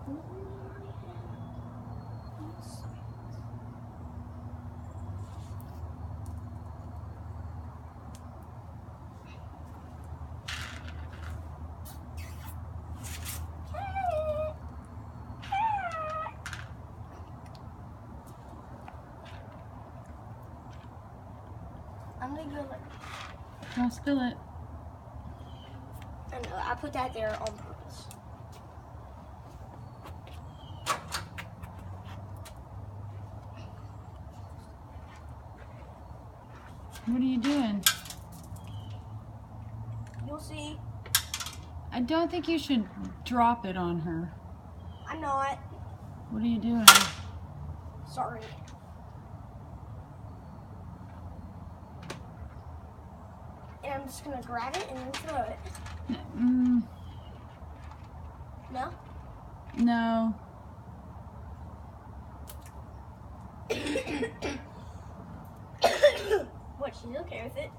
I'm gonna go like. I'll spill it. I know, I put that there on purpose. What are you doing? You'll see. I don't think you should drop it on her. I'm not. What are you doing? Sorry. And I'm just gonna grab it and then throw it. No? No. What, she's okay with it?